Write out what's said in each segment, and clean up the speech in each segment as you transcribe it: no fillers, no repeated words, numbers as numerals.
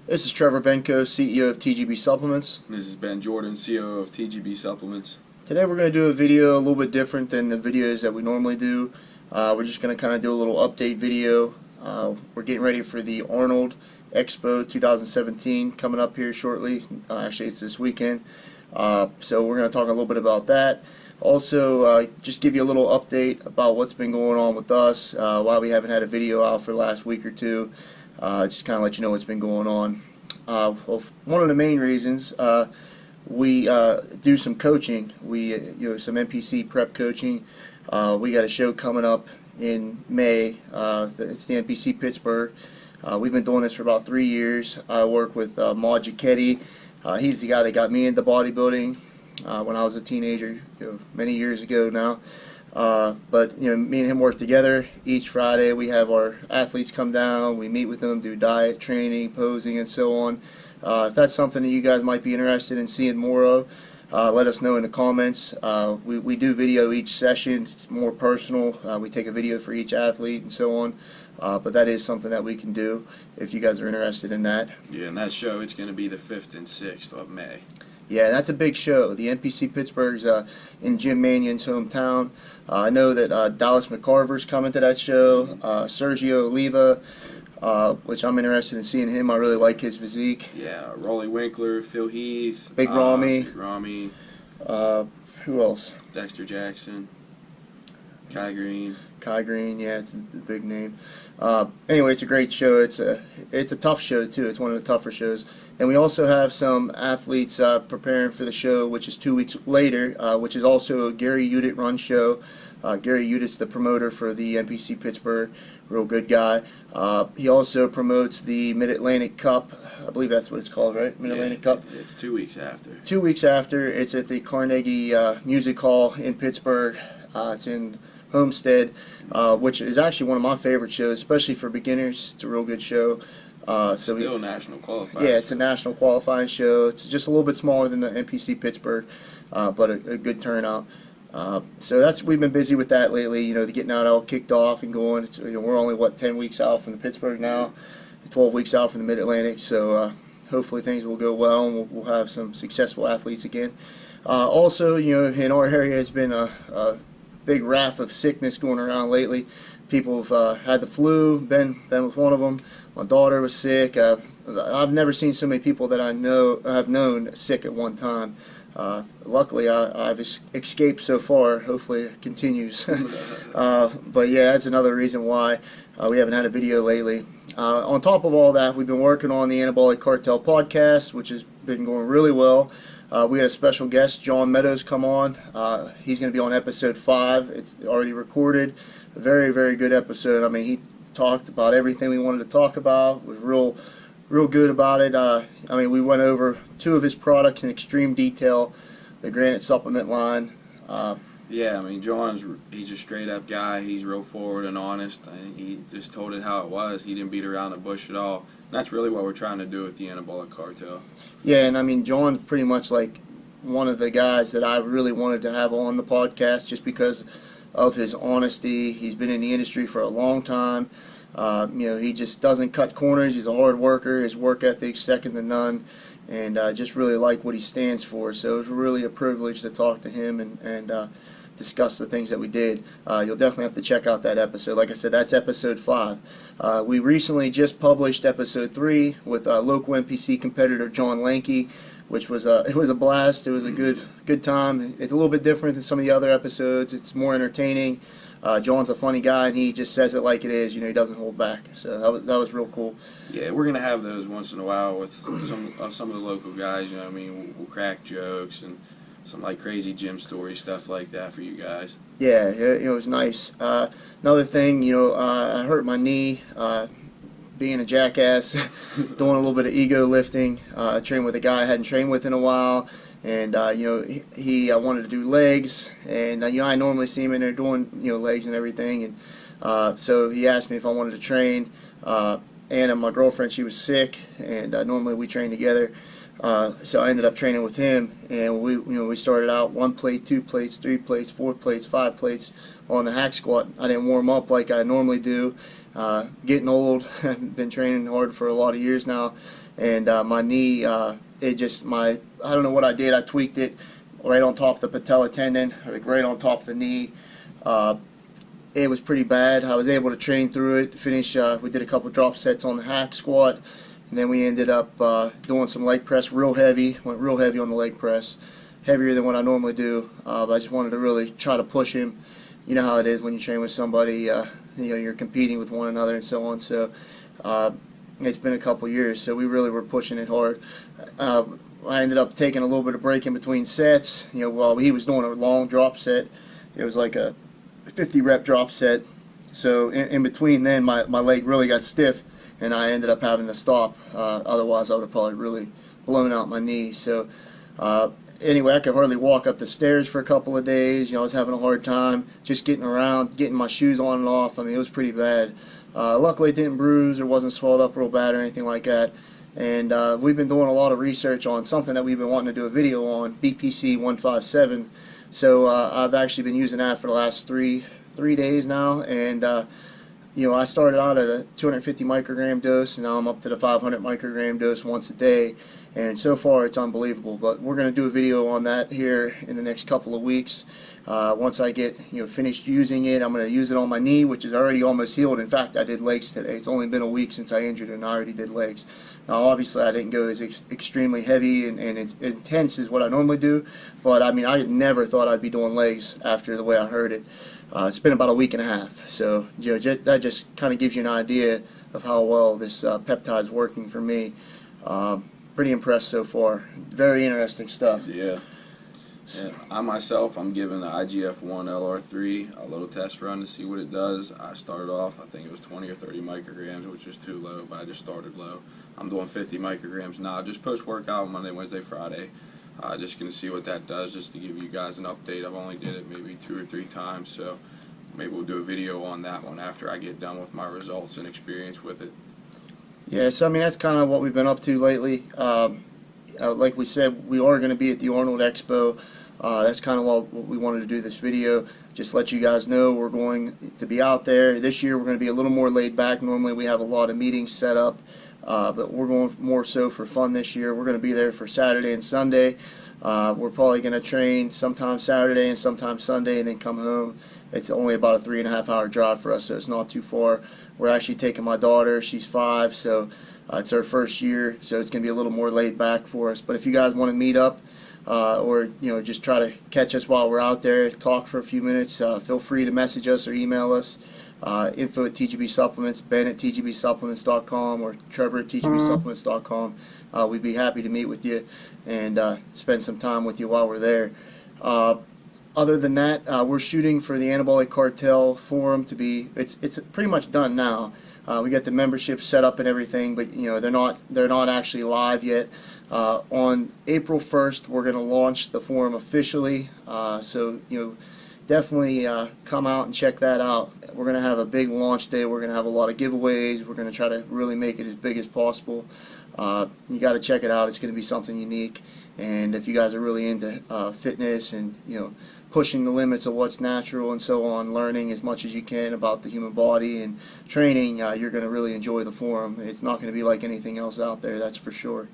This is Trevor Benko, CEO of TGB Supplements. This is Ben Jordan, CEO of TGB Supplements. Today we're going to do a video a little bit different than the videos that we normally do. We're just going to kind of do a little update video. We're getting ready for the Arnold Expo 2017 coming up here shortly. Actually, it's this weekend. So we're going to talk a little bit about that. Also, just give you a little update about what's been going on with us, why we haven't had a video out for the last week or two. Just kind of let you know what's been going on. Well, one of the main reasons, we do some coaching. We some NPC prep coaching. We got a show coming up in May. It's the NPC Pittsburgh. We've been doing this for about 3 years. I work with Maud Giacchetti. He's the guy that got me into bodybuilding when I was a teenager, many years ago now. But me and him work together each Friday. We have our athletes come down, we meet with them, do diet, training, posing, and so on. If that's something that you guys might be interested in seeing more of, let us know in the comments. We do video each session. It's more personal. We take a video for each athlete and so on. But that is something that we can do if you guys are interested in that. Yeah, and that show, it's going to be the 5th and 6th of May. Yeah, that's a big show. The NPC Pittsburgh's in Jim Mannion's hometown. I know that Dallas McCarver's coming to that show. Sergio Oliva, which I'm interested in seeing him. I really like his physique. Yeah, Rolly Winkler, Phil Heath, Big Ramy. Who else? Dexter Jackson, Kai Green. Kai Green, yeah, it's a big name. Anyway, it's a great show. It's a tough show too. It's one of the tougher shows. And we also have some athletes preparing for the show, which is 2 weeks later, which is also a Gary Udit run show. Gary Udit's the promoter for the NPC Pittsburgh, real good guy. He also promotes the Mid-Atlantic Cup. I believe that's what it's called, right? Mid-Atlantic Cup. It's 2 weeks after. 2 weeks after. It's at the Carnegie Music Hall in Pittsburgh. It's in Homestead, which is actually one of my favorite shows, especially for beginners. It's a real good show. Still a national qualifying. Yeah, it's a national qualifying show. It's just a little bit smaller than the NPC Pittsburgh, but a good turnout. So we've been busy with that lately. Getting out all kicked off and going. We're only 10 weeks out from the Pittsburgh now, 12 weeks out from the Mid-Atlantic. So hopefully things will go well and we'll have some successful athletes again. Also, in our area, it's been a big raft of sickness going around lately. People have had the flu. Ben was one of them. My daughter was sick. I've never seen so many people that I've known sick at one time. Luckily, I've escaped so far. Hopefully, it continues. But yeah, that's another reason why we haven't had a video lately. On top of all that, we've been working on the Anabolic Cartel podcast, which has been going really well. We had a special guest, John Meadows, come on. He's going to be on episode 5. It's already recorded. A very, very good episode. I mean, he talked about everything we wanted to talk about. Was real good about it. I mean, we went over 2 of his products in extreme detail. The Granite supplement line. Yeah, I mean, he's a straight up guy. He's real forward and honest. I think he just told it how it was. He didn't beat around the bush at all. And that's really what we're trying to do with the Anabolic Cartel. Yeah, and I mean, John's pretty much like one of the guys that I really wanted to have on the podcast just because of his honesty. He's been in the industry for a long time. He just doesn't cut corners. He's a hard worker. His work ethic's second to none, and I just really like what he stands for. So it was really a privilege to talk to him and discuss the things that we did. You'll definitely have to check out that episode. Like I said, that's episode 5. We recently just published episode 3 with local NPC competitor John Lanky, which was it was a blast. It was a good time. It's a little bit different than some of the other episodes. It's more entertaining. John's a funny guy, and he just says it like it is. He doesn't hold back. So that was real cool. Yeah, we're gonna have those once in a while with some of the local guys. I mean, we'll crack jokes and some like crazy gym story stuff like that for you guys. Yeah, it was nice. Another thing, I hurt my knee. Being a jackass, doing a little bit of ego lifting. I trained with a guy I hadn't trained with in a while, and he wanted to do legs, and I normally see him in there doing legs and everything, and so he asked me if I wanted to train. Anna, my girlfriend, she was sick, and normally we train together. So I ended up training with him, and we started out 1 plate, 2 plates, 3 plates, 4 plates, 5 plates on the hack squat. I didn't warm up like I normally do. Getting old. I've been training hard for a lot of years now, and my knee, it just I don't know what I did. I tweaked it right on top of the patella tendon, like right on top of the knee. It was pretty bad. I was able to train through it, finish. We did a couple drop sets on the hack squat, and then we ended up doing some leg press real heavy. Went real heavy on the leg press, heavier than what I normally do. But I just wanted to really try to push him. You know how it is when you train with somebody. You know, you're competing with one another and so on. So it's been a couple years, so we really were pushing it hard. I ended up taking a little bit of break in between sets. You know, while he was doing a long drop set, it was like a 50 rep drop set. So in between then, my leg really got stiff, and I ended up having to stop. Otherwise, I would have probably really blown out my knee. So anyway, I could hardly walk up the stairs for a couple of days. You know, I was having a hard time just getting around, getting my shoes on and off. I mean, it was pretty bad. Luckily, it didn't bruise or wasn't swelled up real bad or anything like that. And we've been doing a lot of research on something that we've been wanting to do a video on, BPC 157. So I've actually been using that for the last three days now, and you know, I started out at a 250 microgram dose, and now I'm up to the 500 microgram dose once a day, and so far it's unbelievable. But we're going to do a video on that here in the next couple of weeks. Once I get finished using it, I'm going to use it on my knee, which is already almost healed. In fact, I did legs today. It's only been a week since I injured it, and I already did legs. Now, obviously, I didn't go as extremely heavy and as intense as what I normally do, but I mean, I never thought I'd be doing legs after the way I heard it. It's been about a week and a half, so that just kind of gives you an idea of how well this peptide's working for me. Pretty impressed so far. Very interesting stuff. Yeah. Yeah, I myself, I'm giving the IGF-1 LR3 a little test run to see what it does. I started off, I think it was 20 or 30 micrograms, which was too low, but I just started low. I'm doing 50 micrograms now, just post-workout Monday, Wednesday, Friday. Just going to see what that does, just to give you guys an update. I've only did it maybe 2 or 3 times, so maybe we'll do a video on that one after I get done with my results and experience with it. Yeah, so I mean, that's kind of what we've been up to lately. Like we said, we are going to be at the Arnold Expo. That's kind of what we wanted to do this video. Just let you guys know we're going to be out there. This year we're going to be a little more laid back. Normally we have a lot of meetings set up, but we're going more so for fun this year. We're going to be there for Saturday and Sunday. We're probably going to train sometime Saturday and sometime Sunday and then come home. It's only about a 3.5 hour drive for us, so it's not too far. We're actually taking my daughter. She's 5, so it's her first year, so it's going to be a little more laid back for us. But if you guys want to meet up, or just try to catch us while we're out there, talk for a few minutes, feel free to message us or email us. Info at TGB Supplements, Ben at TGBSupplements.com, or Trevor at TGBSupplements.com. We'd be happy to meet with you and spend some time with you while we're there. Other than that, we're shooting for the Anabolic Cartel forum to be. It's pretty much done now. We got the membership set up and everything, but they're not actually live yet. On April 1st, we're going to launch the forum officially, so definitely come out and check that out. We're going to have a big launch day. We're going to have a lot of giveaways. We're going to try to really make it as big as possible. You got to check it out. It's going to be something unique, and if you guys are really into fitness and pushing the limits of what's natural and so on, learning as much as you can about the human body and training, you're going to really enjoy the forum. It's not going to be like anything else out there, that's for sure.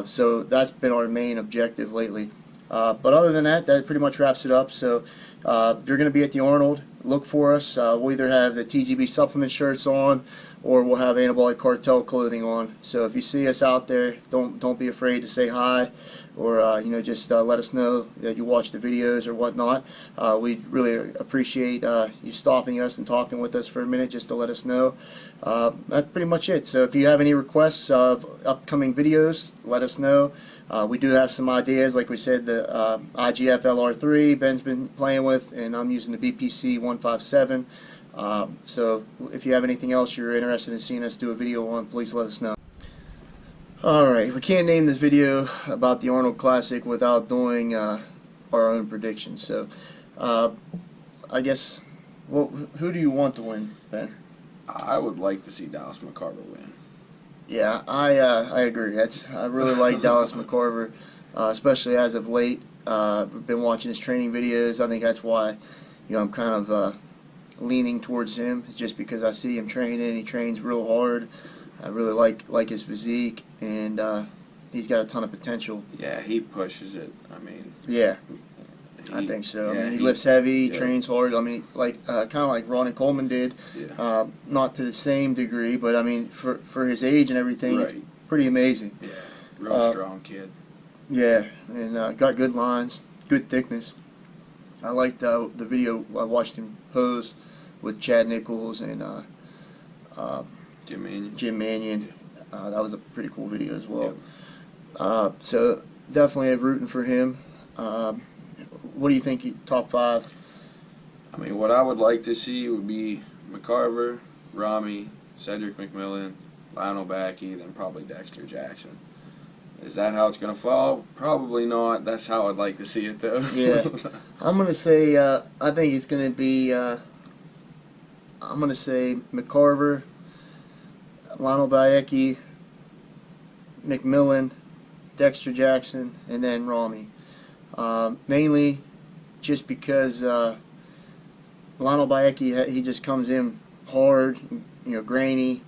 So that's been our main objective lately. But other than that, that pretty much wraps it up. So you're going to be at the Arnold. Look for us. We'll either have the TGB supplement shirts on, or we'll have Anabolic Cartel clothing on. So if you see us out there, don't be afraid to say hi, or just let us know that you watch the videos or whatnot. We'd really appreciate you stopping us and talking with us for a minute just to let us know. That's pretty much it. So if you have any requests of upcoming videos, let us know. We do have some ideas, like we said, the IGF LR3 Ben's been playing with, and I'm using the BPC 157. So if you have anything else you're interested in seeing us do a video on, please let us know. Alright, we can't name this video about the Arnold Classic without doing our own predictions. So I guess, who do you want to win, Ben? I would like to see Dallas McCarver win. Yeah, I agree. I really like Dallas McCarver, especially as of late. I've been watching his training videos. I think that's why I'm kind of leaning towards him, just because I see him training. He trains real hard. I really like his physique, and he's got a ton of potential. Yeah, he pushes it. I mean, Yeah, I think so. Yeah, I mean, he lifts heavy, yeah. trains hard. I mean, like kind of like Ronnie Coleman did. Yeah. Not to the same degree, but I mean, for his age and everything, Right. it's pretty amazing. Yeah, real strong kid. Yeah, and got good lines, good thickness. I liked the video I watched him pose with Chad Nichols and Jim Mannion. Jim Mannion. That was a pretty cool video as well. Yep. So definitely rooting for him. What do you think? Top 5? I mean, what I would like to see would be McCarver, Rami, Cedric McMillan, Lionel Backey, then probably Dexter Jackson. Is that how it's going to fall? Probably not. That's how I'd like to see it, though. Yeah. I'm going to say, I think it's going to be, I'm going to say McCarver, Lionel Backey, McMillan, Dexter Jackson, and then Rami. Mainly just because Lionel Baecki, he just comes in hard, grainy.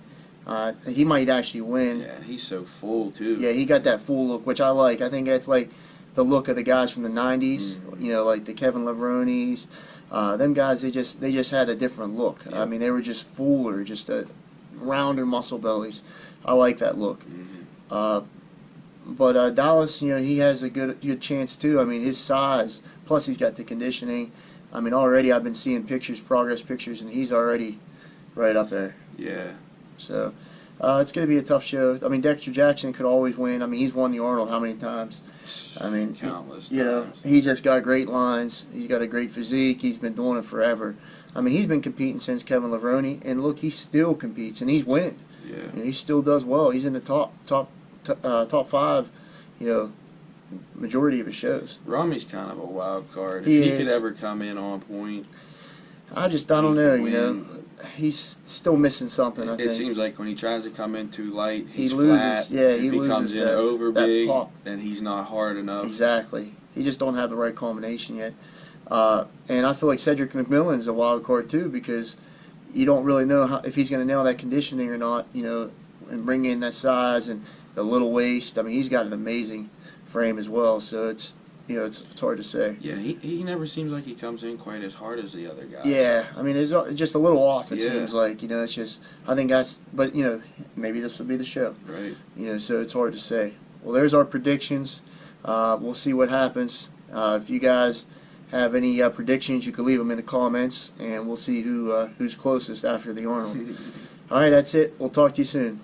He might actually win. Yeah, he's so full, too. Yeah, he got that full look, which I like. I think that's like the look of the guys from the 90s, like the Kevin Leveronis. Them guys, they just had a different look. Yeah. I mean, they were just fuller, just a rounder muscle bellies. I like that look. But Dallas, he has a good chance too. I mean, his size, plus he's got the conditioning. I mean, already I've been seeing progress pictures, and he's already right up there. Yeah. So it's going to be a tough show. I mean, Dexter Jackson could always win. I mean, he's won the Arnold how many times? I mean, countless times. He just got great lines. He's got a great physique. He's been doing it forever. I mean, he's been competing since Kevin Leveroni, and look, he still competes, and he's winning. Yeah. He still does well. He's in the top 5, majority of his shows. Rami's kind of a wild card. If He he is. could ever come in on point, I don't know, could win. He's still missing something, I It think. seems like when he tries to come in too light, he's loses. flat. Yeah, if he loses comes in that- over that big, pop. then he's not hard enough. Exactly. He just don't have the right combination yet. And I feel like Cedric McMillan is a wild card too, because you don't really know if he's going to nail that conditioning or not, and bring in that size and the little waist. I mean, he's got an amazing frame as well, so it's hard to say. Yeah, he never seems like he comes in quite as hard as the other guys. Yeah, I mean, it's just a little off, it Yeah. seems like. It's just, I think but, maybe this will be the show. Right. So it's hard to say. Well, there's our predictions. We'll see what happens. If you guys have any predictions, you can leave them in the comments, and we'll see who's closest after the Arnold. All right, that's it. We'll talk to you soon.